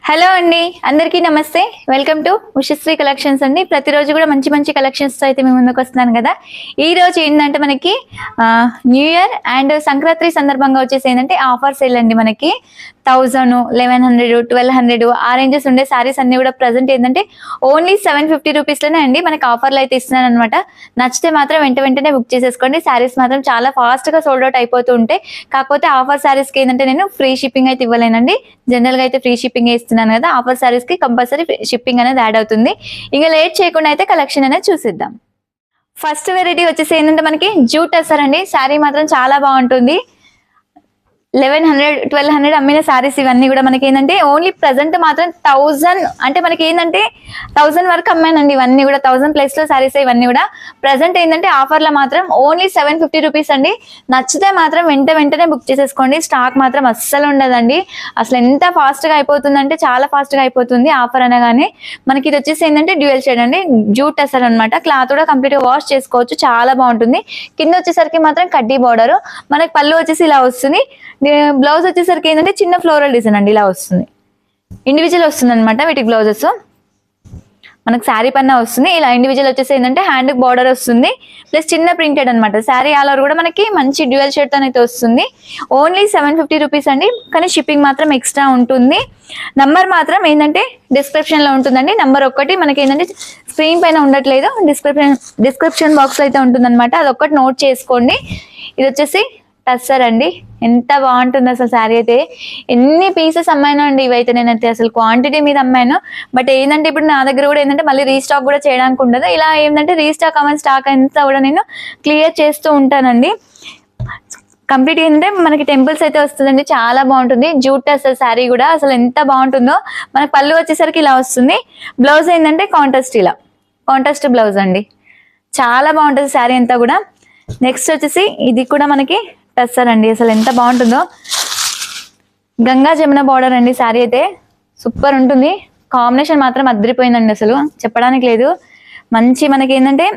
Hello అండి, అందరికీ నమస్తే. వెల్కమ్ టు ఉషశ్రీ కలెక్షన్స్ అండి. ప్రతిరోజు కూడా మంచి మంచి కలెక్షన్స్ తో అయితే మేము ముందుకు వస్తున్నాను కదా. ఈ రోజు ఏంటంటే మనకి న్యూ ఇయర్ అండ్ సంక్రాంతి సందర్భంగా వచ్చేసి ఏంటంటే ఆఫర్ సేల్ అండి. మనకి 1000, 1100, 1200 ఆ రేంజెస్ ఉండే సారీస్ అన్ని కూడా ప్రజెంట్ ఏంటంటే ఓన్లీ 750 రూపీస్ లోనే అండి మనకి ఆఫర్లు అయితే ఇస్తున్నాను అనమాట. నచ్చితే మాత్రం వెంటనే బుక్ చేసేసుకోండి. సారీస్ మాత్రం చాలా ఫాస్ట్ గా సోల్డ్ అవుట్ అయిపోతూ ఉంటాయి. కాకపోతే ఆఫర్ సారీస్ కి ఏంటంటే నేను ఫ్రీ షిప్పింగ్ అయితే ఇవ్వలేనండి. జనరల్ గా అయితే ఫ్రీ షిప్పింగ్ ఇస్తున్నాను కదా. ఆఫర్ సారీస్ కి కంపల్సరీ షిప్పింగ్ అనేది యాడ్ అవుతుంది. ఇంకా లేట్ చేయకుండా అయితే కలెక్షన్ అనేది చూసిద్దాం. ఫస్ట్ వెరైటీ వచ్చేసి ఏంటంటే మనకి జూట్ టసర్ అండి. శారీ మాత్రం చాలా బాగుంటుంది. 1100, 1200 అమ్మిన సారీస్ ఇవన్నీ కూడా మనకి ఏంటంటే ఓన్లీ ప్రజెంట్ మాత్రం 1000 అంటే మనకి ఏంటంటే 1000 వరకు అమ్మానండి. ఇవన్నీ కూడా 1000 ప్లస్ లో సారీస్ ఇవన్నీ కూడా ప్రజెంట్ ఏంటంటే ఆఫర్ లో మాత్రం ఓన్లీ 750 రూపీస్ అండి. నచ్చితే మాత్రం వెంటనే బుక్ చేసేసుకోండి. స్టాక్ మాత్రం అస్సలు ఉండదండి. అసలు ఎంత ఫాస్ట్ గా అయిపోతుంది అంటే చాలా ఫాస్ట్ గా అయిపోతుంది ఆఫర్ అనగానే. మనకి ఇది వచ్చేసి ఏంటంటే డ్యూయల్ షేడ్ అండి, జూట్ టసర్ అనమాట. క్లాత్ కూడా కంప్లీట్ గా వాష్ చేసుకోవచ్చు, చాలా బాగుంటుంది. కింద వచ్చేసరికి మాత్రం కడ్డీ బార్డర్, మనకి పళ్ళు వచ్చేసి ఇలా వస్తుంది. బ్లౌజ్ వచ్చేసరికి ఏంటంటే చిన్న ఫ్లోరల్ డిజైన్ అండి, ఇలా వస్తుంది. ఇండివిజువల్ వస్తుంది అనమాట వీటికి బ్లౌజెస్. మనకు శారీ పన్నా వస్తుంది. ఇలా ఇండివిజువల్ వచ్చేసి ఏంటంటే హ్యాండ్ బార్డర్ వస్తుంది, ప్లస్ చిన్న ప్రింటెడ్ అనమాట. శారీ ఆల్ ఓవర్ కూడా మనకి మంచి డ్యూయల్ షేడ్ తో అయితే వస్తుంది. ఓన్లీ 750 రూపీస్ అండి. కానీ షిప్పింగ్ మాత్రం ఎక్స్ట్రా ఉంటుంది. నంబర్ మాత్రం ఏంటంటే డిస్క్రిప్షన్ లో ఉంటుందండి. నంబర్ ఒక్కటి మనకి ఏంటంటే స్క్రీన్ పైన ఉండట్లేదు, డిస్క్రిప్షన్ బాక్స్ అయితే ఉంటుంది అనమాట. అదొక్కటి నోట్ చేసుకోండి. ఇది వచ్చేసి టస్సర్ అండి. ఎంత బాగుంటుంది అసలు శారీ అయితే. ఎన్ని పీసెస్ అమ్మాను అండి ఇవైతే. నేనైతే అసలు క్వాంటిటీ మీద అమ్మాను. బట్ ఏంటంటే ఇప్పుడు నా దగ్గర కూడా ఏంటంటే మళ్ళీ రీస్టాక్ కూడా చేయడానికి ఉండదు. ఇలా ఏంటంటే రీస్టాక్ అవ్వని స్టాక్ అంతా కూడా నేను క్లియర్ చేస్తూ ఉంటానండి. కంప్లీట్ ఏంటంటే మనకి టెంపుల్స్ అయితే వస్తుందండి, చాలా బాగుంటుంది. జూట్ అసలు శారీ కూడా అసలు ఎంత బాగుంటుందో. మనకి పళ్ళు వచ్చేసరికి ఇలా వస్తుంది. బ్లౌజ్ ఏంటంటే కాంట్రాస్ట్ బ్లౌజ్ అండి. చాలా బాగుంటుంది శారీ అంతా కూడా. నెక్స్ట్ వచ్చేసి ఇది కూడా మనకి టస్సర్ అండి. అసలు ఎంత బాగుంటుందో. గంగా జమున బార్డర్ అండి. శారీ అయితే సూపర్ ఉంటుంది. కాంబినేషన్ మాత్రం అదిరిపోయిందండి, అసలు చెప్పడానికి లేదు. మంచి మనకి ఏంటంటే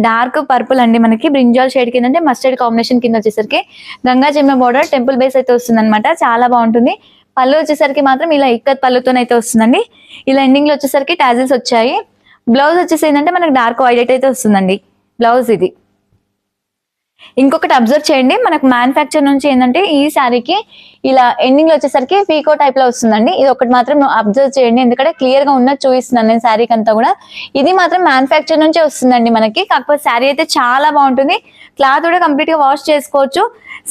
డార్క్ పర్పుల్ అండి, మనకి బ్రింజాల్ షేడ్ కింద అంటే మస్టర్డ్ కాంబినేషన్ కింద వచ్చేసరికి Ganga Jamuna border temple base అయితే వస్తుంది అనమాట. చాలా బాగుంటుంది. పళ్ళు వచ్చేసరికి మాత్రం ఇలా ఇక్కత్ పళ్ళుతోనైతే వస్తుందండి. ఇలా ఎండింగ్ లో వచ్చేసరికి టాజిల్స్ వచ్చాయి. బ్లౌజ్ వచ్చేసి ఏంటంటే మనకి డార్క్ వైలెట్ అయితే వస్తుందండి బ్లౌజ్. ఇది ఇంకొకటి అబ్జర్వ్ చేయండి, మనకు మ్యానుఫ్యాక్చర్ నుంచి ఏంటంటే ఈ శారీకి ఇలా ఎండింగ్ లో వచ్చేసరికి పీకో టైప్ లో వస్తుందండి. ఇది ఒకటి మాత్రం అబ్జర్వ్ చేయండి, ఎందుకంటే క్లియర్ గా ఉన్నది చూపిస్తున్నాను నేను శారీకి అంతా కూడా. ఇది మాత్రం మ్యానుఫ్యాక్చర్ నుంచే వస్తుందండి మనకి. కాకపోతే శారీ అయితే చాలా బాగుంటుంది. క్లాత్ కూడా కంప్లీట్ గా వాష్ చేసుకోవచ్చు.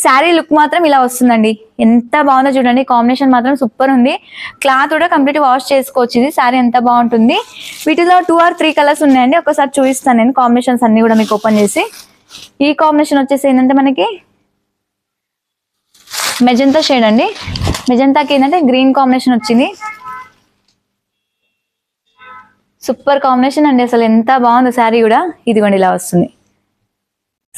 శారీ లుక్ మాత్రం ఇలా వస్తుందండి. ఎంత బాగుందో చూడండి. కాంబినేషన్ మాత్రం సూపర్ ఉంది. క్లాత్ కూడా కంప్లీట్ వాష్ చేసుకోవచ్చు. ఇది శారీ ఎంత బాగుంటుంది. వీటిలో 2 or 3 కలర్స్ ఉన్నాయండి. ఒకసారి చూపిస్తాను నేను కాంబినేషన్స్ అన్ని కూడా మీకు ఓపెన్ చేసి. ఈ కాంబినేషన్ వచ్చేసి ఏంటంటే మనకి మెజంతా షేడ్ అండి. మెజంతాకి ఏంటంటే గ్రీన్ కాంబినేషన్ వచ్చింది. సూపర్ కాంబినేషన్ అండి, అసలు ఎంత బాగుంది శారీ కూడా. ఇదిగోండి ఇలా వస్తుంది.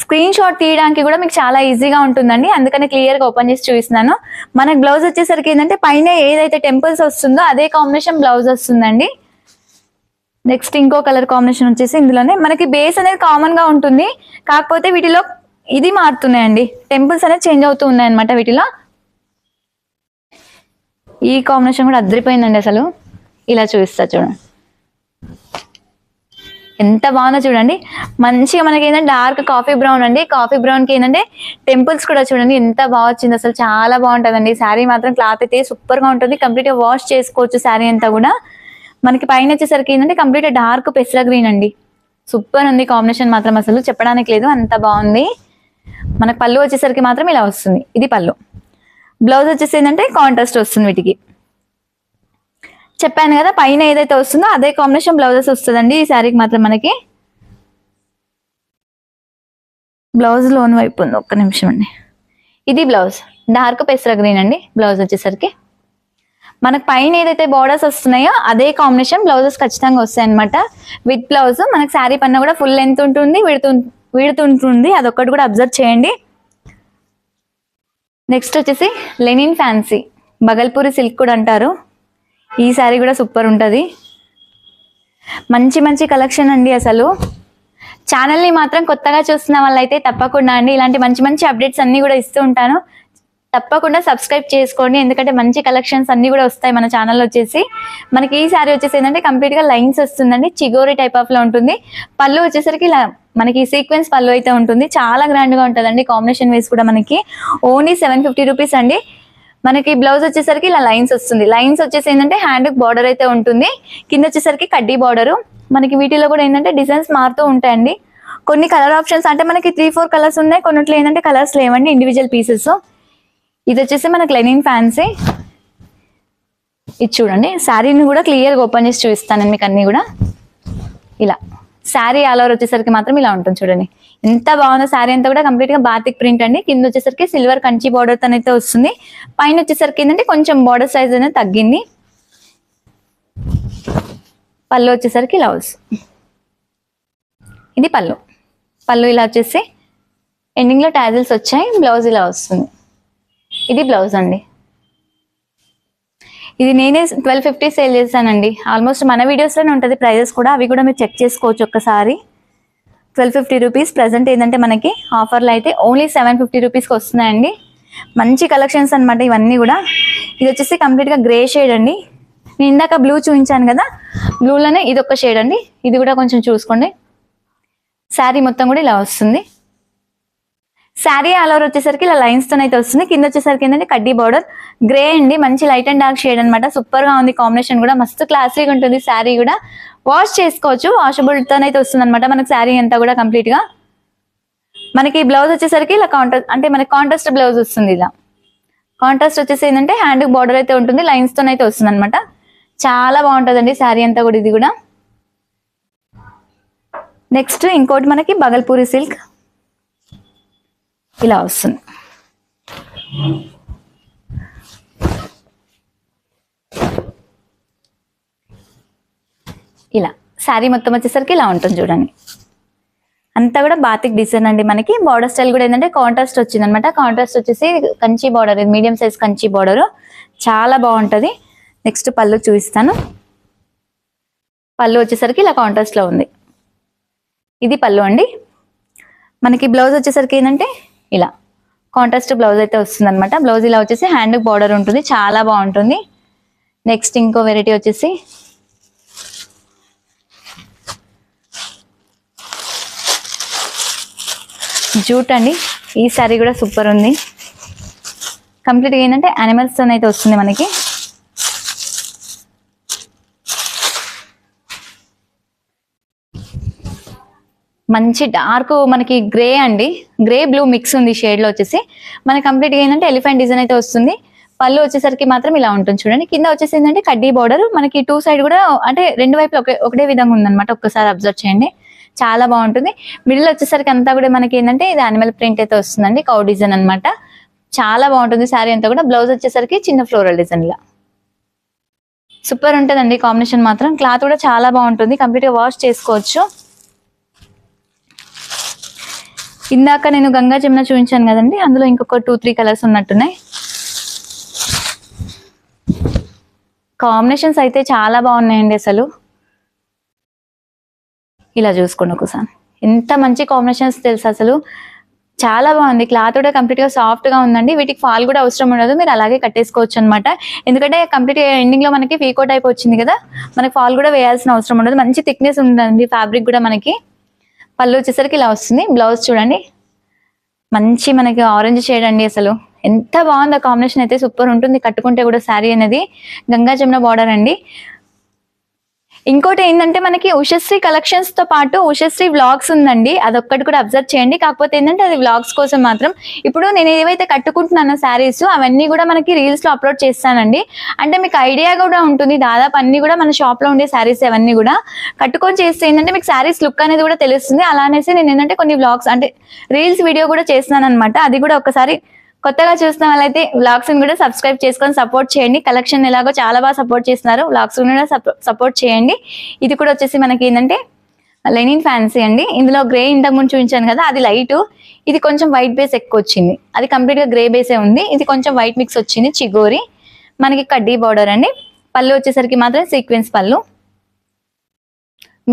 స్క్రీన్ షాట్ తీయడానికి కూడా మీకు చాలా ఈజీగా ఉంటుందండి, అందుకని క్లియర్ గా ఓపెన్ చేసి చూపిస్తున్నాను. మనకి బ్లౌజ్ వచ్చేసరికి ఏంటంటే పైన ఏదైతే టెంపుల్స్ వస్తుందో అదే కాంబినేషన్ బ్లౌజ్ వస్తుందండి. నెక్స్ట్ ఇంకో కలర్ కాంబినేషన్ వచ్చేసి ఇందులోనే మనకి బేస్ అనేది కామన్ గా ఉంటుంది. కాకపోతే వీటిలో ఇది మారుతున్నాయండి, టెంపుల్స్ అనేది చేంజ్ అవుతూ ఉన్నాయి అనమాట వీటిలో. ఈ కాంబినేషన్ కూడా అదిరిపోయిందండి అసలు. ఇలా చూపిస్తా చూడండి, ఎంత బాగుందో చూడండి. మంచిగా మనకి ఏంటంటే డార్క్ కాఫీ బ్రౌన్ అండి. కాఫీ బ్రౌన్ కి ఏంటంటే టెంపుల్స్ కూడా చూడండి ఎంత బాగా వచ్చింది. అసలు చాలా బాగుంటుందండి శారీ మాత్రం. క్లాత్ అయితే సూపర్ గా ఉంటుంది. కంప్లీట్ గా వాష్ చేసుకోవచ్చు శారీ అంతా కూడా. మనకి పైన వచ్చేసరికి ఏంటంటే కంప్లీట్ డార్క్ పెసర గ్రీన్ అండి. సూపర్ ఉంది కాంబినేషన్ మాత్రం, అసలు చెప్పడానికి లేదు, అంత బాగుంది. మనకు పళ్ళు వచ్చేసరికి మాత్రం ఇలా వస్తుంది. ఇది పళ్ళు. బ్లౌజ్ వచ్చేసి ఏంటంటే కాంట్రాస్ట్ వస్తుంది వీటికి. చెప్పాను కదా పైన ఏదైతే వస్తుందో అదే కాంబినేషన్ బ్లౌజెస్ వస్తుందండి ఈ శారీకి మాత్రం. మనకి బ్లౌజ్ లోన్ వైపు ఉంది, ఒక్క నిమిషం అండి. ఇది బ్లౌజ్ డార్క్ పెసర గ్రీన్ అండి. బ్లౌజ్ వచ్చేసరికి మనకు పైన ఏదైతే బార్డర్స్ వస్తున్నాయో అదే కాంబినేషన్ బ్లౌజెస్ ఖచ్చితంగా వస్తాయి అనమాట. విత్ బ్లౌజ్ మనకి శారీ పన్నా కూడా ఫుల్ లెంత్ ఉంటుంది, విడుతుంటుంది. అదొక్కటి కూడా అబ్జర్వ్ చేయండి. నెక్స్ట్ వచ్చేసి లెనిన్ ఫ్యాన్సీ, బగల్పూరి సిల్క్ కూడా అంటారు. ఈ శారీ కూడా సూపర్ ఉంటుంది. మంచి కలెక్షన్ అండి అసలు. ఛానల్ని మాత్రం కొత్తగా చూస్తున్న వాళ్ళైతే తప్పకుండా అండి ఇలాంటి మంచి అప్డేట్స్ అన్ని కూడా ఇస్తూ ఉంటాను. తప్పకుండా సబ్స్క్రైబ్ చేసుకోండి, ఎందుకంటే మంచి కలెక్షన్స్ అన్ని కూడా వస్తాయి మన ఛానల్లో వచ్చేసి. మనకి ఈ శారీ వచ్చేసి ఏంటంటే కంప్లీట్ గా లైన్స్ వస్తుందండి, చిగోరి టైప్ ఆఫ్ లో ఉంటుంది. పళ్ళు వచ్చేసరికి ఇలా మనకి సీక్వెన్స్ పళ్ళు అయితే ఉంటుంది, చాలా గ్రాండ్ గా ఉంటుందండి. కాంబినేషన్ వేస్ కూడా మనకి ఓన్లీ 750 రూపీస్ అండి. మనకి బ్లౌజ్ వచ్చేసరికి ఇలా లైన్స్ వస్తుంది. లైన్స్ వచ్చేసి ఏంటంటే హ్యాండ్ బార్డర్ అయితే ఉంటుంది, కింద వచ్చేసరికి కడ్డీ బార్డర్. మనకి వీటిలో కూడా ఏంటంటే డిజైన్స్ మారుతూ ఉంటాయండి. కొన్ని కలర్ ఆప్షన్స్ అంటే మనకి 3-4 కలర్స్ ఉన్నాయి, కొన్నిట్లో ఏంటంటే కలర్స్ లేవండి, ఇండివిజువల్ పీసెస్. ఇది వచ్చేసి మనకి లెనిన్ ఫ్యాన్సీ. ఇది చూడండి, శారీని కూడా క్లియర్గా ఓపెన్ చేసి చూపిస్తాను మీకు అన్ని కూడా. ఇలా శారీ ఆల్ ఓవర్ వచ్చేసరికి మాత్రం ఇలా ఉంటుంది చూడండి, ఎంత బాగుందో. శారీ అంతా కూడా కంప్లీట్ గా బాతిక్ ప్రింట్ అండి. కింద వచ్చేసరికి సిల్వర్ కంచి బార్డర్ తో అయితే వస్తుంది. పైన వచ్చేసరికి ఏంటంటే కొంచెం బార్డర్ సైజ్ అనేది తగ్గింది. పళ్ళు వచ్చేసరికి ఇలా వస్తుంది. ఇది పళ్ళు. పళ్ళు ఇలా వచ్చేసి ఎండింగ్ లో టాజిల్స్ వచ్చాయి. బ్లౌజ్ ఇలా వస్తుంది. ఇది బ్లౌజ్ అండి. ఇది నేనే 1250 సేల్ చేశానండి. ఆల్మోస్ట్ మన వీడియోస్ లోనే ఉంటుంది ప్రైజెస్ కూడా, అవి కూడా మీరు చెక్ చేసుకోవచ్చు ఒక్కసారి. 1250 రూపీస్. ప్రెసెంట్ ఏంటంటే మనకి ఆఫర్లో అయితే ఓన్లీ 750 రూపీస్కి వస్తున్నాయండి. మంచి కలెక్షన్స్ అనమాట ఇవన్నీ కూడా. ఇది వచ్చేసి కంప్లీట్గా గ్రే షేడ్ అండి. నేను ఇందాక బ్లూ చూపించాను కదా, బ్లూలోనే ఇది ఒక షేడ్ అండి. ఇది కూడా కొంచెం చూసుకోండి. శారీ మొత్తం కూడా ఇలా వస్తుంది. శారీ ఆల్ ఓవర్ వచ్చేసరికి ఇలా లైన్స్ తో అయితే వస్తుంది. కింద వచ్చేసరికి ఏంటంటే కడ్డీ బార్డర్. గ్రే అండి, మంచి లైట్ అండ్ డార్క్ షేడ్ అనమాట. సూపర్ గా ఉంది కాంబినేషన్ కూడా, మస్తు క్లాసీగా ఉంటుంది. శారీ కూడా వాష్ చేసుకోవచ్చు, వాషబుల్ తో అయితే వస్తుంది అనమాట మనకి శారీ అంతా కూడా కంప్లీట్ గా. మనకి బ్లౌజ్ వచ్చేసరికి ఇలా కాంట్రాస్ట్, అంటే మనకి కాంట్రాస్ట్ బ్లౌజ్ వస్తుంది. ఇలా కాంట్రాస్ట్ వచ్చేసి ఏంటంటే హ్యాండ్ బార్డర్ అయితే ఉంటుంది, లైన్స్ తో అయితే వస్తుంది అనమాట. చాలా బాగుంటుందండి శారీ అంతా కూడా. ఇది కూడా నెక్స్ట్ ఇంకోటి మనకి బగల్పూరి సిల్క్ ఇలా వస్తుంది. ఇలా శారీ మొత్తం వచ్చేసరికి ఇలా ఉంటుంది చూడండి. అంతా కూడా బాతిక్ డిజైన్ అండి. మనకి బార్డర్ స్టైల్ కూడా ఏంటంటే కాంట్రాస్ట్ వచ్చింది అనమాట. కాంట్రాస్ట్ వచ్చేసి కంచి బార్డర్, ఇది మీడియం సైజ్ కంచి బార్డర్, చాలా బాగుంటుంది. నెక్స్ట్ పళ్ళు చూపిస్తాను. పళ్ళు వచ్చేసరికి ఇలా కాంట్రాస్ట్ లో ఉంది. ఇది పళ్ళు అండి. మనకి బ్లౌజ్ వచ్చేసరికి ఏంటంటే ఇలా కాంట్రాస్ట్ బ్లౌజ్ అయితే వస్తుంది అనమాట. బ్లౌజ్ ఇలా వచ్చేసి హ్యాండ్ బార్డర్ ఉంటుంది, చాలా బాగుంటుంది. నెక్స్ట్ ఇంకో వెరైటీ వచ్చేసి జూట్ అండి. ఈ శారీ కూడా సూపర్ ఉంది. కంప్లీట్గా ఏంటంటే యానిమల్స్ తో అయితే వస్తుంది మనకి. మంచి డార్క్ మనకి గ్రే అండి, గ్రే బ్లూ మిక్స్ ఉంది షేడ్ లో వచ్చేసి. మనకి కంప్లీట్ గా ఏంటంటే ఎలిఫెంట్ డిజైన్ అయితే వస్తుంది. పళ్ళు వచ్చేసరికి మాత్రం ఇలా ఉంటుంది చూడండి. కింద వచ్చేసి ఏంటంటే కడ్డీ బార్డర్. మనకి 2 సైడ్ కూడా అంటే 2 వైపులు ఒకటే విధంగా ఉందన్నమాట. ఒక్కసారి అబ్జర్వ్ చేయండి, చాలా బాగుంటుంది. మిడిల్ వచ్చేసరికి అంతా కూడా మనకి ఏంటంటే ఇది యానిమల్ ప్రింట్ అయితే వస్తుందండి, కౌ డిజైన్ అనమాట. చాలా బాగుంటుంది శారీ అంతా కూడా. బ్లౌజ్ వచ్చేసరికి చిన్న ఫ్లోరల్ డిజైన్ ఇలా సూపర్ ఉంటుందండి కాంబినేషన్ మాత్రం. క్లాత్ కూడా చాలా బాగుంటుంది, కంప్లీట్ గా వాష్ చేసుకోవచ్చు. ఇందాక నేను గంగా జమున చూపించాను కదండి, అందులో ఇంకొక 2-3 కలర్స్ ఉన్నట్టున్నాయి. కాంబినేషన్స్ అయితే చాలా బాగున్నాయండి అసలు. ఇలా చూసుకోండి ఒకసారి, ఎంత మంచి కాంబినేషన్స్ తెలుసు అసలు. చాలా బాగుంది. క్లాత్ కూడా కంప్లీట్ గా సాఫ్ట్ గా ఉందండి. వీటికి ఫాల్ కూడా అవసరం ఉండదు, మీరు అలాగే కట్టేసుకోవచ్చు అనమాట. ఎందుకంటే కంప్లీట్ ఎండింగ్ లో మనకి పీకో టైప్ వచ్చింది కదా, మనకి ఫాల్ కూడా వేయాల్సిన అవసరం ఉండదు. మంచి థిక్నెస్ ఉందండి ఫ్యాబ్రిక్ కూడా మనకి. పళ్ళు వచ్చేసరికి ఇలా వస్తుంది. బ్లౌజ్ చూడండి, మంచి మనకి ఆరెంజ్ షేడ్ అండి. అసలు ఎంత బాగుంది కాంబినేషన్ అయితే, సూపర్ ఉంటుంది కట్టుకుంటే కూడా శారీ అనేది. గంగా జమున బార్డర్ అండి. ఇంకోటి ఏంటంటే మనకి ఉషశ్రీ కలెక్షన్స్ తో పాటు ఉషశ్రీ వ్లాగ్స్ ఉందండి, అదొక్కటి కూడా అబ్జర్వ్ చేయండి. కాకపోతే ఏంటంటే అది వ్లాగ్స్ కోసం మాత్రం. ఇప్పుడు నేను ఏవైతే కట్టుకుంటున్నానో శారీస్ అవన్నీ కూడా మనకి రీల్స్ లో అప్లోడ్ చేస్తానండి. అంటే మీకు ఐడియా కూడా ఉంటుంది, దాదాపు అన్ని కూడా మన షాప్ లో ఉండే శారీస్ అవన్నీ కూడా కట్టుకొని చేస్తే ఏంటంటే మీకు శారీస్ లుక్ అనేది కూడా తెలుస్తుంది. అలానేసి నేను ఏంటంటే కొన్ని వ్లాగ్స్ అంటే రీల్స్ వీడియో కూడా చేస్తున్నాను అనమాట. అది కూడా ఒకసారి కొత్తగా చూసిన వాళ్ళైతే వ్లాగ్స్ కూడా సబ్స్క్రైబ్ చేసుకొని సపోర్ట్ చేయండి. కలెక్షన్ ఎలాగో చాలా బాగా సపోర్ట్ చేస్తున్నారు, వ్లాగ్స్ కూడా సపోర్ట్ చేయండి. ఇది కూడా వచ్చేసి మనకి ఏంటంటే లెనిన్ ఫ్యాన్సీ అండి. ఇందులో గ్రే ఇంతకు ముందు చూపించాను కదా, అది లైట్. ఇది కొంచెం వైట్ బేస్ ఎక్కువ వచ్చింది, అది కంప్లీట్ గా గ్రే బేసే ఉంది. ఇది కొంచెం వైట్ మిక్స్ వచ్చింది, చిగోరి. మనకి కడ్డీ బార్డర్ అండి. పళ్ళు వచ్చేసరికి మాత్రం సీక్వెన్స్ పళ్ళు.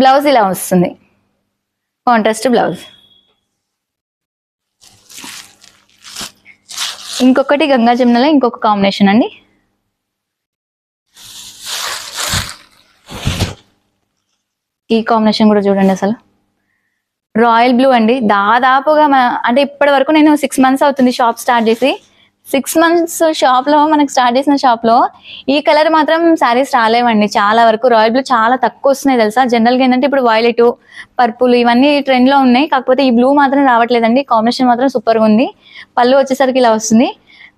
బ్లౌజ్ ఇలా వస్తుంది, కాంట్రాస్ట్ బ్లౌజ్. ఇంకొకటి గంగా జమునలో ఇంకొక కాంబినేషన్ అండి. ఈ కాంబినేషన్ కూడా చూడండి, అసలు రాయల్ బ్లూ అండి. దాదాపుగా అంటే ఇప్పటి వరకు నేను 6 months అవుతుంది షాప్ స్టార్ట్ చేసి. 6 months షాప్లో మనకి స్టార్ట్ చేసిన షాప్లో ఈ కలర్ మాత్రం శారీస్ రాలేవండి. చాలా వరకు రాయల్ బ్లూ చాలా తక్కువ వస్తున్నాయి తెలుసా. జనరల్గా ఏంటంటే ఇప్పుడు వైలెట్, పర్పుల్ ఇవన్నీ ట్రెండ్లో ఉన్నాయి. కాకపోతే ఈ బ్లూ మాత్రం రావట్లేదండి. కాంబినేషన్ మాత్రం సూపర్గా ఉంది. పళ్ళు వచ్చేసరికి ఇలా వస్తుంది.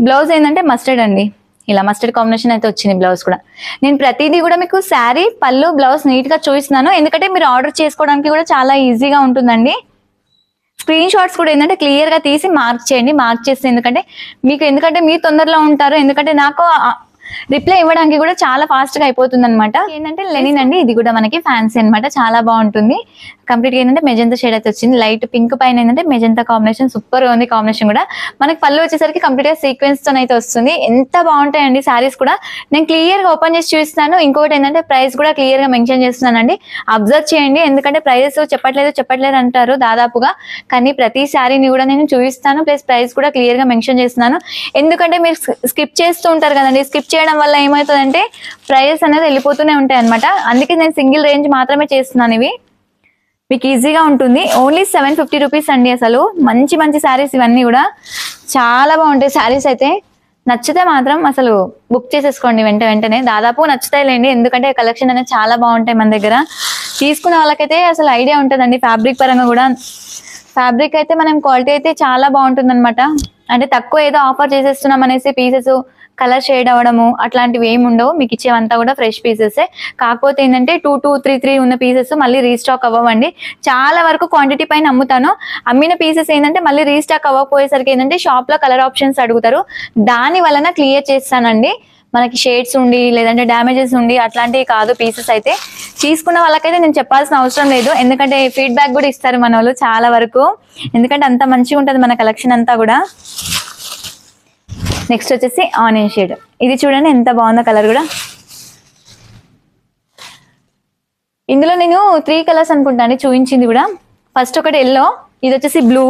బ్లౌజ్ ఏంటంటే మస్టర్డ్ అండి, ఇలా మస్టర్డ్ కాంబినేషన్ అయితే వచ్చింది. బ్లౌజ్ కూడా నేను ప్రతిదీ కూడా మీకు శారీ, పళ్ళు, బ్లౌజ్ నీట్గా చూపిస్తున్నాను. ఎందుకంటే మీరు ఆర్డర్ చేసుకోవడానికి కూడా చాలా ఈజీగా ఉంటుందండి. స్క్రీన్ షాట్స్ కూడా ఏంటంటే క్లియర్గా తీసి మార్క్ చేయండి. మార్క్ చేస్తే ఎందుకంటే మీరు తొందరలో ఉంటారు. ఎందుకంటే నాకు రిప్లై ఇవ్వడానికి కూడా చాలా ఫాస్ట్గా అయిపోతుంది అనమాట. ఏంటంటే లెనిన్ అండి, ఇది కూడా మనకి ఫ్యాన్సీ అనమాట. చాలా బాగుంటుంది. కంప్లీట్గా ఏంటంటే మెజంతా షేడ్ అయితే వచ్చింది. లైట్ పింక్ పైన ఏంటంటే మెజంతా కాంబినేషన్ సూపర్ ఉంది. కాంబినేషన్ కూడా మనకి పళ్ళు వచ్చేసరికి కంప్లీట్గా సీక్వెన్స్ తో అయితే వస్తుంది. ఎంత బాగుంటాయండి శారీస్ కూడా. నేను క్లియర్గా ఓపెన్ చేసి చూపిస్తాను. ఇంకొకటి ఏంటంటే ప్రైస్ కూడా క్లియర్గా మెన్షన్ చేస్తున్నానండి. అబ్జర్వ్ చేయండి. ఎందుకంటే ప్రైజెస్ చెప్పట్లేదు అంటారు దాదాపుగా, కానీ ప్రతి శారీని కూడా నేను చూపిస్తాను. ప్లస్ ప్రైస్ కూడా క్లియర్గా మెన్షన్ చేస్తున్నాను. ఎందుకంటే మీరు స్కిప్ చేస్తూ ఉంటారు కదండి. స్కిప్ చేయడం వల్ల ఏమవుతుందంటే ప్రైజెస్ అనేది వెళ్ళిపోతూనే ఉంటాయి అనమాట. అందుకే నేను సింగిల్ రేంజ్ మాత్రమే చేస్తున్నాను. ఇవి మీకు ఈజీగా ఉంటుంది. ఓన్లీ 750 రూపీస్ అండి. అసలు మంచి మంచి శారీస్ ఇవన్నీ కూడా చాలా బాగుంటాయి. శారీస్ అయితే నచ్చితే మాత్రం అసలు బుక్ చేసేసుకోండి వెంటనే. దాదాపు నచ్చుతాయిలేండి, ఎందుకంటే కలెక్షన్ అనేది చాలా బాగుంటాయి మన దగ్గర. తీసుకున్న వాళ్ళకైతే అసలు ఐడియా ఉంటుందండి. ఫ్యాబ్రిక్ పరంగా కూడా ఫ్యాబ్రిక్ అయితే మనం క్వాలిటీ అయితే చాలా బాగుంటుంది అనమాట. అంటే తక్కువ ఏదో ఆఫర్ చేసేస్తున్నాం అనేసి పీసెస్ కలర్ షేడ్ అవ్వడము అట్లాంటివి ఏమి ఉండవు. మీకు ఇచ్చేవంతా కూడా ఫ్రెష్ పీసెస్. కాకపోతే ఏంటంటే 2-3 ఉన్న పీసెస్ మళ్ళీ రీస్టాక్ అవ్వండి. చాలా వరకు క్వాంటిటీ పైన అమ్ముతాను. అమ్మిన పీసెస్ ఏంటంటే మళ్ళీ రీస్టాక్ అవ్వకపోయేసరికి ఏంటంటే షాప్ లో కలర్ ఆప్షన్స్ అడుగుతారు. దాని వలన క్లియర్ చేస్తానండి. మనకి షేడ్స్ ఉండి లేదంటే డ్యామేజెస్ ఉండి అట్లాంటివి కాదు. పీసెస్ అయితే తీసుకున్న వాళ్ళకైతే నేను చెప్పాల్సిన అవసరం లేదు. ఎందుకంటే ఫీడ్బ్యాక్ కూడా ఇస్తారు మన వాళ్ళు చాలా వరకు. ఎందుకంటే అంత మంచిగా ఉంటుంది మన కలెక్షన్ అంతా కూడా. నెక్స్ట్ వచ్చేసి ఆనియన్ షేడ్. ఇది చూడండి ఎంత బాగుందో కలర్ కూడా. ఇందులో నేను 3 కలర్స్ అనుకుంటాను చూపించింది కూడా. ఫస్ట్ ఒకటి ఎల్లో, ఇది వచ్చేసి బ్లూ,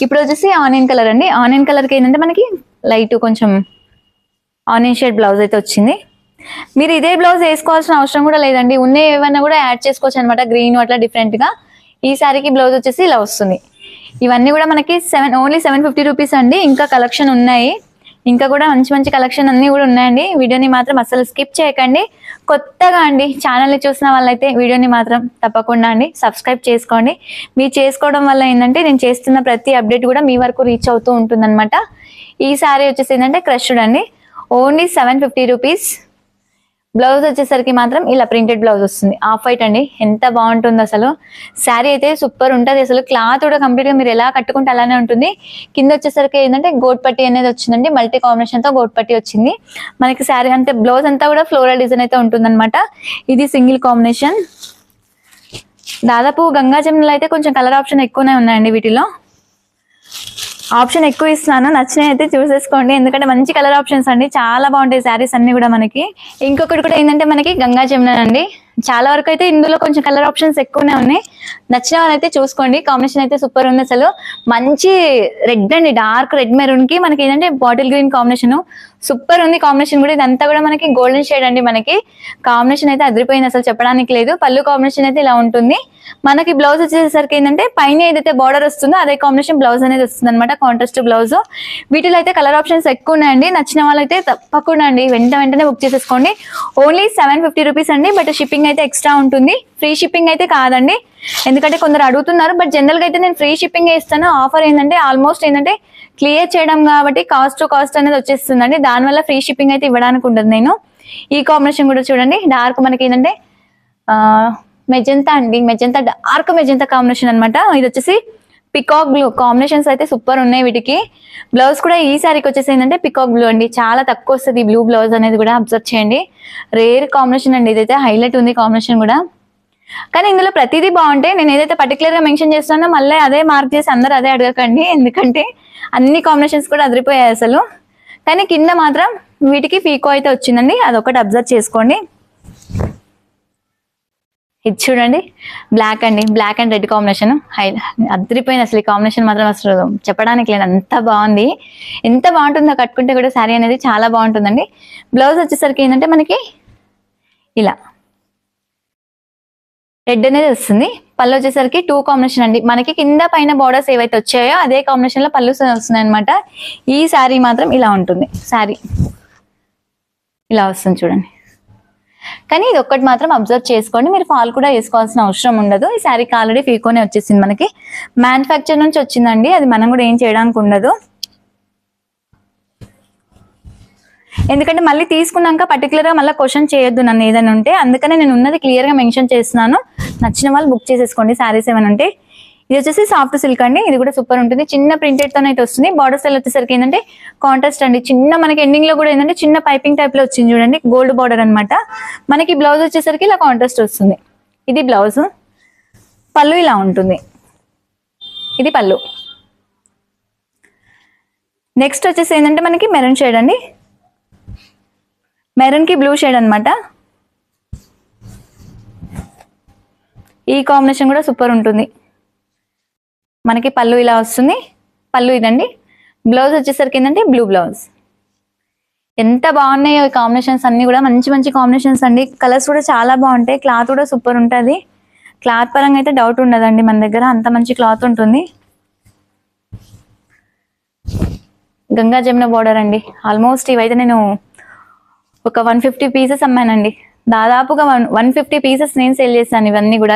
ఇప్పుడు వచ్చేసి ఆనియన్ కలర్ అండి. ఆనియన్ కలర్కి ఏంటంటే మనకి లైట్ కొంచెం ఆనియన్ షేడ్ బ్లౌజ్ అయితే వచ్చింది. మీరు ఇదే బ్లౌజ్ వేసుకోవాల్సిన అవసరం కూడా లేదండి. ఉన్నే ఏమైనా కూడా యాడ్ చేసుకోవచ్చు అనమాట. గ్రీన్ అట్లా డిఫరెంట్గా. ఈ శారీకి బ్లౌజ్ వచ్చేసి ఇలా వస్తుంది. ఇవన్నీ కూడా మనకి ఓన్లీ 750 రూపీస్ అండి. ఇంకా కలెక్షన్ ఉన్నాయి. ఇంకా కూడా మంచి మంచి కలెక్షన్ అన్నీ కూడా ఉన్నాయండి. వీడియోని మాత్రం అసలు స్కిప్ చేయకండి. కొత్తగా అండి ఛానల్ని చూసిన వాళ్ళైతే వీడియోని మాత్రం తప్పకుండా అండి సబ్స్క్రైబ్ చేసుకోండి. మీరు చేసుకోవడం వల్ల ఏంటంటే నేను చేస్తున్న ప్రతి అప్డేట్ కూడా మీ వరకు రీచ్ అవుతూ ఉంటుందన్నమాట. ఈ శారీ వచ్చేసి ఏంటంటే క్రష్డ్ అండి. Only 750 rupees. బ్లౌజ్ వచ్చేసరికి మాత్రం ఇలా ప్రింటెడ్ బ్లౌజ్ వస్తుంది. ఆఫ్ వైట్ అండి. ఎంత బాగుంటుంది అసలు. శారీ అయితే సూపర్ ఉంటుంది అసలు. క్లాత్ కూడా కంప్లీట్గా మీరు ఎలా కట్టుకుంటే అలానే ఉంటుంది. కింద వచ్చేసరికి ఏంటంటే గోట్ పట్టి అనేది వచ్చిందండి. మల్టీ కాంబినేషన్తో గోట్ పట్టి వచ్చింది మనకి. శారీ అంటే బ్లౌజ్ అంతా కూడా ఫ్లోరల్ డిజైన్ అయితే ఉంటుందన్నమాట. ఇది సింగిల్ కాంబినేషన్. దాదాపు గంగా జమునలో అయితే కొంచెం కలర్ ఆప్షన్ ఎక్కువనే ఉన్నాయండి. వీటిలో ఆప్షన్ ఎక్కువ ఇస్తున్నాను. నచ్చినవి అయితే చూసేసుకోండి. ఎందుకంటే మంచి కలర్ ఆప్షన్స్ అండి. చాలా బాగుంటాయి శారీస్ అన్ని కూడా మనకి. ఇంకొకటి కూడా ఏంటంటే మనకి గంగా జమున అండి. చాలా వరకు అయితే ఇందులో కొంచెం కలర్ ఆప్షన్స్ ఎక్కువనే ఉన్నాయి. నచ్చిన వాళ్ళైతే చూసుకోండి. కాంబినేషన్ అయితే సూపర్ ఉంది అసలు. మంచి రెడ్ అండి, డార్క్ రెడ్ మెరూన్ కి మనకి ఏంటంటే బాటిల్ గ్రీన్ కాంబినేషన్ సూపర్ ఉంది. కాంబినేషన్ కూడా ఇదంతా కూడా మనకి గోల్డెన్ షేడ్ అండి. మనకి కాంబినేషన్ అయితే అదిరిపోయింది అసలు, చెప్పడానికి లేదు. పళ్ళు కాంబినేషన్ అయితే ఇలా ఉంటుంది. మనకి బ్లౌజ్ వచ్చేసరికి ఏంటంటే పైన ఏదైతే బార్డర్ వస్తుందో అదే కాంబినేషన్ బ్లౌజ్ అనేది వస్తుంది అనమాట. Contrast blouse. వీటిలో అయితే కలర్ ఆప్షన్స్ ఎక్కువ ఉన్నాయండి. నచ్చిన వాళ్ళైతే తప్పకుండా అండి వెంటనే బుక్ చేసేసుకోండి. ఓన్లీ 750 రూపీస్ అండి. బట్ షిప్పింగ్ అయితే ఎక్స్ట్రా ఉంటుంది. ఫ్రీ షిప్పింగ్ అయితే కాదండి. ఎందుకంటే కొందరు అడుగుతున్నారు. బట్ జనరల్ గా అయితే నేను ఫ్రీ షిప్పింగ్ ఇస్తాను. ఆఫర్ ఏంటంటే ఆల్మోస్ట్ ఏంటంటే క్లియర్ చేయడం కాబట్టి కాస్ట్ అనేది వచ్చేస్తుందండి. దానివల్ల ఫ్రీ షిప్పింగ్ అయితే ఇవ్వడానికి ఉండదు నేను. ఈ కాంబినేషన్ కూడా చూడండి. డార్క్ మనకి ఏంటంటే మెజంతా అండి. మెజంతా డార్క్ మెజంతా కాంబినేషన్ అనమాట. ఇది వచ్చేసి పికాక్ బ్లూ. కాంబినేషన్స్ అయితే సూపర్ ఉన్నాయి వీటికి. బ్లౌజ్ కూడా ఈ శారీకి వచ్చేసి ఏంటంటే పికాక్ బ్లూ అండి. చాలా తక్కువ వస్తుంది బ్లూ బ్లౌజ్ అనేది కూడా. అబ్జర్వ్ చేయండి. రేర్ కాంబినేషన్ అండి. ఇదైతే హైలైట్ ఉంది కాంబినేషన్ కూడా. కానీ ఇందులో ప్రతిదీ బాగుంటాయి. నేను ఏదైతే పర్టికులర్ గా మెన్షన్ చేస్తానో మళ్ళీ అదే మార్క్ చేసి అందరూ అదే అడగకండి. ఎందుకంటే అన్ని కాంబినేషన్స్ కూడా అదిరిపోయాయి అసలు. కానీ కింద మాత్రం వీటికి పీకో అయితే వచ్చిందండి. అదొకటి అబ్జర్వ్ చేసుకోండి. ఇది చూడండి, బ్లాక్ అండి, బ్లాక్ అండ్ రెడ్ కాంబినేషన్ అదిరిపోయింది అసలు. ఈ కాంబినేషన్ మాత్రం అసలు చెప్పడానికి లేదు, అంత బాగుంది. ఎంత బాగుంటుందో కట్టుకుంటే కూడా శారీ అనేది చాలా బాగుంటుందండి. బ్లౌజ్ వచ్చేసరికి ఏంటంటే మనకి ఇలా రెడ్ అనేది వస్తుంది. పళ్ళు వచ్చేసరికి 2 కాంబినేషన్ అండి. మనకి కింద పైన బోర్డర్స్ ఏవైతే వచ్చాయో అదే కాంబినేషన్ లో పళ్ళు వస్తున్నాయి అనమాట. ఈ శారీ మాత్రం ఇలా ఉంటుంది. శారీ ఇలా వస్తుంది చూడండి. కానీ ఇది ఒక్కటి మాత్రం అబ్జర్వ్ చేసుకోండి, మీరు ఫాల్ కూడా వేసుకోవాల్సిన అవసరం ఉండదు. ఈ శారీకి ఆల్రెడీ ఫీకోనే వచ్చేసింది, మనకి మ్యానుఫ్యాక్చర్ నుంచి వచ్చిందండి. అది మనం కూడా ఏం చేయడానికి ఉండదు. ఎందుకంటే మళ్ళీ తీసుకున్నాక పర్టికులర్ గా మళ్ళీ క్వశ్చన్ చేయొద్దు నన్ను ఏదైనా ఉంటే, అందుకనే నేను ఉన్నది క్లియర్ గా మెన్షన్ చేస్తున్నాను. నచ్చిన వాళ్ళు బుక్ చేసేసుకోండి శారీస్ ఏమైనా ఉంటే. ఇది వచ్చేసి సాఫ్ట్ సిల్క్ అండి, ఇది కూడా సూపర్ ఉంటుంది. చిన్న ప్రింటెడ్ తోనే అయితే వస్తుంది. బార్డర్ స్టైల్ వచ్చేసరికి ఏంటంటే కాంట్రాస్ట్ అండి. చిన్న మనకి ఎండింగ్ లో కూడా ఏంటంటే చిన్న పైపింగ్ టైప్ లో వచ్చింది చూడండి, గోల్డ్ బార్డర్ అనమాట. మనకి బ్లౌజ్ వచ్చేసరికి ఇలా కాంట్రాస్ట్ వస్తుంది. ఇది బ్లౌజ్. పళ్ళు ఇలా ఉంటుంది, ఇది పళ్ళు. నెక్స్ట్ వచ్చేసి ఏంటంటే మనకి మెరూన్ షేడ్ అండి, మెరూన్ కి బ్లూ షేడ్ అనమాట. ఈ కాంబినేషన్ కూడా సూపర్ ఉంటుంది. మనకి పళ్ళు ఇలా వస్తుంది, పళ్ళు ఇదండి. బ్లౌజ్ వచ్చేసరికి ఏంటంటే బ్లూ బ్లౌజ్. ఎంత బాగున్నాయో ఈ కాంబినేషన్స్ అన్ని కూడా, మంచి మంచి కాంబినేషన్స్ అండి. కలర్స్ కూడా చాలా బాగుంటాయి, క్లాత్ కూడా సూపర్ ఉంటుంది. క్లాత్ పరంగా అయితే డౌట్ ఉండదండి, మన దగ్గర అంత మంచి క్లాత్ ఉంటుంది. గంగా జమున బార్డర్ అండి. ఆల్మోస్ట్ ఇవైతే నేను ఒక 150 పీసెస్ అమ్మానండి. దాదాపుగా 150 పీసెస్ నేను సేల్ చేశాను ఇవన్నీ కూడా.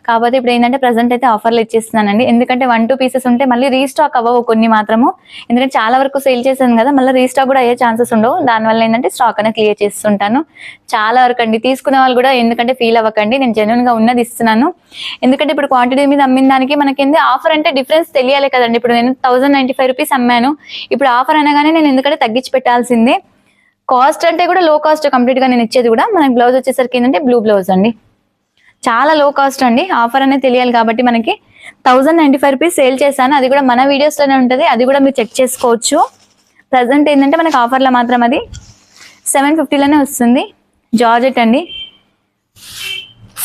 కాకపోతే ఇప్పుడు ఏంటంటే ప్రజెంట్ అయితే ఆఫర్లు ఇచ్చేస్తున్నానండి. ఎందుకంటే 1-2 పీసెస్ ఉంటే మళ్ళీ రీస్టాక్ అవ్వవు కొన్ని మాత్రము. ఎందుకంటే చాలా వరకు సేల్ చేశాను కదా, మళ్ళీ రీస్టాక్ కూడా అయ్యే ఛాన్సెస్ ఉండవు. దానివల్ల ఏంటంటే స్టాక్ అనేది క్లియర్ చేస్తుంటాను. చాలా వరకు అండి తీసుకునే వాళ్ళు కూడా ఎందుకంటే ఫీల్ అవ్వకండి, నేను జెన్యున్ గా ఉన్నది ఇస్తున్నాను. ఎందుకంటే ఇప్పుడు క్వాంటిటీ మీద అమ్మిన దానికి మనకి ఏంది ఆఫర్ అంటే డిఫరెన్స్ తెలియాలి కదండి. ఇప్పుడు నేను 1095 రూపీస్ అమ్మాను, ఇప్పుడు ఆఫర్ అనగానే నేను ఎందుకంటే తగ్గించి పెట్టాల్సిందే. కాస్ట్ అంటే కూడా లో కాస్ట్ కంప్లీట్ గా నేను ఇచ్చేది కూడా. మనకి బ్లౌజ్ వచ్చేసరికి ఏంటంటే బ్లూ బ్లౌజ్ అండి, చాలా లో కాస్ట్ అండి. ఆఫర్ అనేది తెలియాలి కాబట్టి మనకి 1095 రూపీస్ సేల్ చేశాను, అది కూడా మన వీడియోస్ లోనే ఉంటుంది, అది కూడా మీరు చెక్ చేసుకోవచ్చు. ప్రజెంట్ ఏంటంటే మనకి ఆఫర్లో మాత్రం అది 750లోనే వస్తుంది. జార్జెట్ అండి,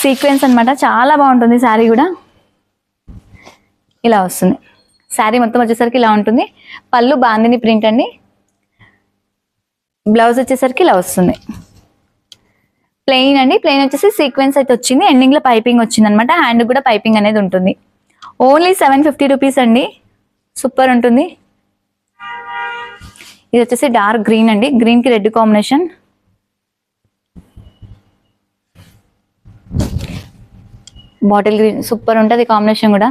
సీక్వెన్స్ అనమాట, చాలా బాగుంటుంది శారీ కూడా. ఇలా వస్తుంది శారీ మొత్తం వచ్చేసరికి ఇలా ఉంటుంది. పళ్ళు బాందిని ప్రింట్ అండి, బ్లౌజ్ వచ్చేసరికి ఇలా వస్తుంది. ప్లెయిన్ అండి, ప్లెయిన్ వచ్చేసి సీక్వెన్స్ అయితే వచ్చింది, ఎండింగ్ లో పైపింగ్ వచ్చింది అనమాట. హ్యాండ్ కూడా పైపింగ్ అనేది ఉంటుంది. ఓన్లీ 750 రూపీస్ అండి, సూపర్ ఉంటుంది. ఇది వచ్చేసి డార్క్ గ్రీన్ అండి, గ్రీన్ కి red combination. Bottle green super ఉంటుంది కాంబినేషన్ కూడా.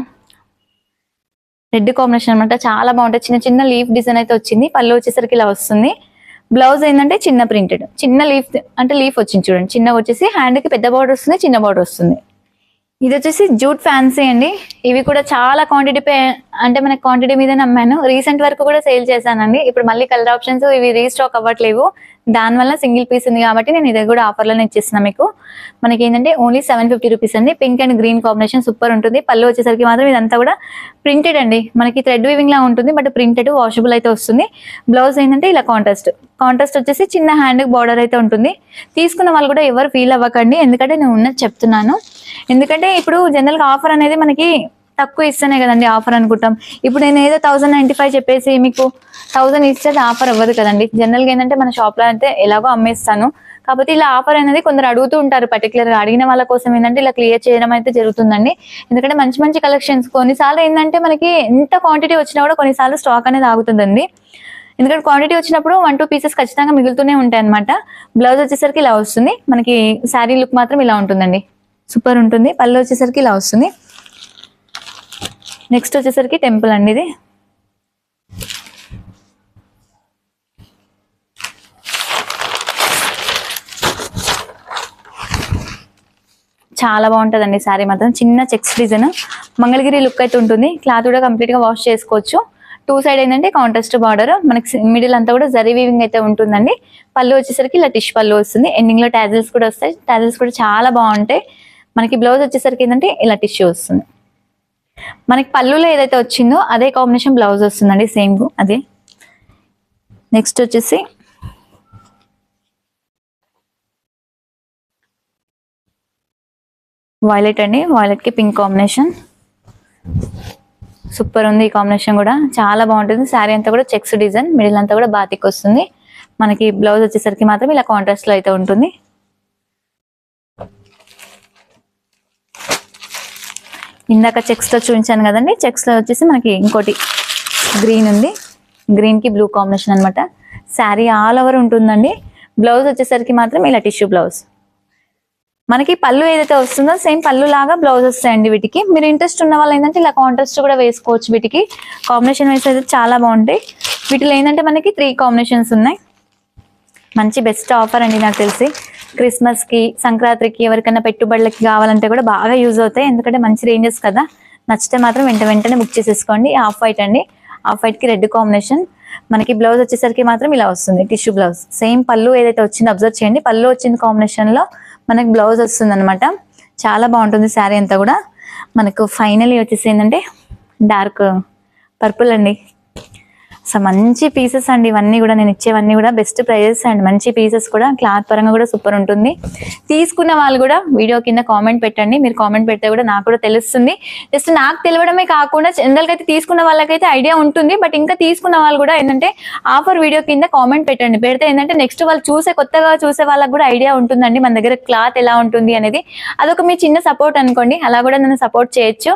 రెడ్ కాంబినేషన్ అనమాట, చాలా బాగుంటుంది. చిన్న చిన్న లీఫ్ డిజైన్ అయితే వచ్చింది. పళ్ళు వచ్చేసరికి ఇలా వస్తుంది. బ్లౌజ్ ఏంటంటే చిన్న ప్రింటెడ్, చిన్న లీఫ్ అంటే లీఫ్ వచ్చింది చూడండి. చిన్నగా వచ్చేసి హ్యాండ్ కి పెద్ద బార్డర్ వస్తుంది, చిన్న బార్డర్ వస్తుంది. ఇది వచ్చేసి జూట్ ఫ్యాన్సీ అండి. ఇవి కూడా చాలా క్వాంటిటీ అంటే మనకి క్వాంటిటీ మీద నమ్మాను. రీసెంట్ వరకు కూడా సేల్ చేశానండి. ఇప్పుడు మళ్ళీ కలర్ ఆప్షన్స్ ఇవి రీస్టాక్ అవ్వట్లేవు, దానివల్ల సింగిల్ పీస్ ఉంది కాబట్టి నేను ఇది కూడా ఆఫర్లోనే ఇచ్చేస్తున్నాను మీకు. మనకి ఏంటంటే ఓన్లీ 750 రూపీస్ అండి. Pink and green combination super ఉంటుంది. పళ్ళు వచ్చేసరికి మాత్రం ఇదంతా కూడా ప్రింటెడ్ అండి, మనకి థ్రెడ్ వీవింగ్ లా ఉంటుంది, బట్ ప్రింటెడ్ వాషబుల్ అయితే వస్తుంది. బ్లౌజ్ ఏంటంటే ఇలా కాంట్రాస్ట్ వచ్చేసి చిన్న హ్యాండ్ బార్డర్ అయితే ఉంటుంది. తీసుకున్న వాళ్ళు కూడా ఎవరు ఫీల్ అవ్వకండి, ఎందుకంటే నేను ఉన్నది చెప్తున్నాను. ఎందుకంటే ఇప్పుడు జనరల్ గా ఆఫర్ అనేది మనకి తక్కువ ఇస్తేనే కదండి ఆఫర్ అనుకుంటాం. ఇప్పుడు నేను ఏదో 1095 చెప్పేసి మీకు 1000 ఇస్తే ఆఫర్ అవ్వదు కదండి. జనరల్ గా ఏంటంటే మన షాప్ లో అయితే ఎలాగో అమ్మేస్తాను, కాకపోతే ఇలా ఆఫర్ అనేది కొందరు అడుగుతూ ఉంటారు. పర్టికులర్ గా అడిగిన వాళ్ళ కోసం ఏంటంటే ఇలా క్లియర్ చేయడం అయితే జరుగుతుందండి. ఎందుకంటే మంచి మంచి కలెక్షన్స్ కొన్నిసార్లు ఏంటంటే మనకి ఎంత క్వాంటిటీ వచ్చినా కూడా కొన్నిసార్లు స్టాక్ అనేది ఆగుతుందండి. ఎందుకంటే క్వాంటిటీ వచ్చినప్పుడు 1-2 పీసెస్ ఖచ్చితంగా మిగులుతూనే ఉంటాయి అనమాట. బ్లౌజ్ వచ్చేసరికి ఇలా వస్తుంది. మనకి శారీ లుక్ మాత్రం ఇలా ఉంటుందండి, సూపర్ ఉంటుంది. పళ్ళు వచ్చేసరికి ఇలా వస్తుంది. నెక్స్ట్ వచ్చేసరికి టెంపుల్ అండి, ఇది చాలా బాగుంటుందండి శారీ మాత్రం. చిన్న చెక్స్ డిజైన్, మంగళగిరి లుక్ అయితే ఉంటుంది. క్లాత్ కూడా కంప్లీట్ గా వాష్ చేసుకోవచ్చు. 2 సైడ్ ఏంటంటే కాంట్రాస్ట్ బార్డర్, మనకి మిడిల్ అంతా కూడా జరీ వీవింగ్ అయితే ఉంటుందండి. పళ్ళు వచ్చేసరికి ఇలా టిష్ పళ్ళు వస్తుంది. ఎండింగ్ లో టాజిల్స్ కూడా వస్తాయి, టాజిల్స్ కూడా చాలా బాగుంటాయి. మనకి బ్లౌజ్ వచ్చేసరికి ఏంటంటే ఇలా టిష్యూ వస్తుంది. మనకి పళ్ళులో ఏదైతే వచ్చిందో అదే కాంబినేషన్ బ్లౌజ్ వస్తుందండి, సేమ్ అదే. నెక్స్ట్ వచ్చేసి వైలెట్ అండి, వైలెట్ కి పింక్ కాంబినేషన్. సూపర్ ఉంది ఈ కాంబినేషన్ కూడా, చాలా బాగుంటుంది. శారీ అంతా కూడా చెక్స్ డిజైన్, మిడిల్ అంతా కూడా బాతిక్ వస్తుంది. మనకి బ్లౌజ్ వచ్చేసరికి మాత్రం ఇలా కాంట్రాస్ట్ లో అయితే ఉంటుంది. ఇందాక చెక్స్ తో చూపించాను కదండి, చెక్స్ లో వచ్చేసి మనకి ఇంకోటి గ్రీన్ ఉంది, గ్రీన్ కి బ్లూ కాంబినేషన్ అనమాట. శారీ ఆల్ ఓవర్ ఉంటుందండి. బ్లౌజ్ వచ్చేసరికి మాత్రం ఇలా టిష్యూ బ్లౌజ్. మనకి పళ్ళు ఏదైతే వస్తుందో సేమ్ పళ్ళు లాగా బ్లౌజ్ వస్తాయండి వీటికి. మీరు ఇంట్రెస్ట్ ఉన్న వాళ్ళు ఏంటంటే ఇలా కాంట్రాస్ట్ కూడా వేసుకోవచ్చు. వీటికి కాంబినేషన్ వైస్ అయితే చాలా బాగుంటాయి. వీటిలో ఏంటంటే మనకి 3 కాంబినేషన్స్ ఉన్నాయి. మంచి బెస్ట్ ఆఫర్ అండి. నాకు తెలిసి క్రిస్మస్ కి, సంక్రాంతికి, ఎవరికైనా పెట్టుబడులకి కావాలంటే కూడా బాగా యూజ్ అవుతాయి. ఎందుకంటే మంచి రేంజెస్ కదా. నచ్చితే మాత్రం వెంటనే బుక్ చేసేసుకోండి. ఆఫ్ వైట్ అండి, ఆఫ్ వైట్ కి రెడ్ కాంబినేషన్. మనకి బ్లౌజ్ వచ్చేసరికి మాత్రం ఇలా వస్తుంది, టిష్యూ బ్లౌజ్. సేమ్ పళ్ళు ఏదైతే వచ్చిందో అబ్జర్వ్ చేయండి, పళ్ళు వచ్చింది కాంబినేషన్ లో మనకి బ్లౌజ్ వస్తుంది అనమాట. చాలా బాగుంటుంది శారీ అంతా కూడా. మనకు ఫైనలీ వచ్చేసి ఏంటంటే డార్క్ పర్పుల్ అండి. సో మంచి పీసెస్ అండి ఇవన్నీ కూడా. నేను ఇచ్చేవన్నీ కూడా బెస్ట్ ప్రైజెస్ అండ్ మంచి పీసెస్ కూడా. క్లాత్ పరంగా కూడా సూపర్ ఉంటుంది. తీసుకున్న వాళ్ళు కూడా వీడియో కింద కామెంట్ పెట్టండి. మీరు కామెంట్ పెడితే కూడా నాకు కూడా తెలుస్తుంది. జస్ట్ నాకు తెలియడమే కాకుండా జనరల్గా అయితే తీసుకున్న వాళ్ళకైతే ఐడియా ఉంటుంది. బట్ ఇంకా తీసుకున్న వాళ్ళు కూడా ఏంటంటే ఆఫర్ వీడియో కింద కామెంట్ పెట్టండి. పెడితే ఏంటంటే నెక్స్ట్ వాళ్ళు కొత్తగా చూసే వాళ్ళకి కూడా ఐడియా ఉంటుందండి మన దగ్గర క్లాత్ ఎలా ఉంటుంది అనేది. అదొక మీ చిన్న సపోర్ట్ అనుకోండి, అలా కూడా నన్ను సపోర్ట్ చేయొచ్చు.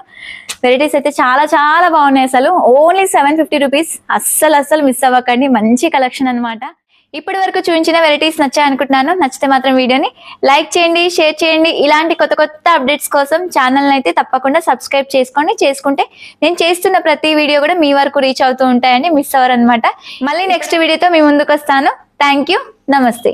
వెరైటీస్ అయితే చాలా చాలా బాగున్నాయి. అసలు ఓన్లీ 750 రూపీస్. అస్సలు మిస్ అవ్వకండి. మంచి కలెక్షన్ అనమాట. ఇప్పటి వరకు చూపించిన వెరైటీస్ నచ్చాయి అనుకుంటున్నాను. నచ్చితే మాత్రం వీడియోని లైక్ చేయండి, షేర్ చేయండి. ఇలాంటి కొత్త అప్డేట్స్ కోసం ఛానల్ అయితే తప్పకుండా సబ్స్క్రైబ్ చేసుకోండి. చేసుకుంటే నేను చేస్తున్న ప్రతి వీడియో కూడా మీ వరకు రీచ్ అవుతూ ఉంటాయండి. మిస్ అవ్వరు అనమాట. మళ్ళీ నెక్స్ట్ వీడియోతో మీ ముందుకు వస్తాను. Thank you. నమస్తే.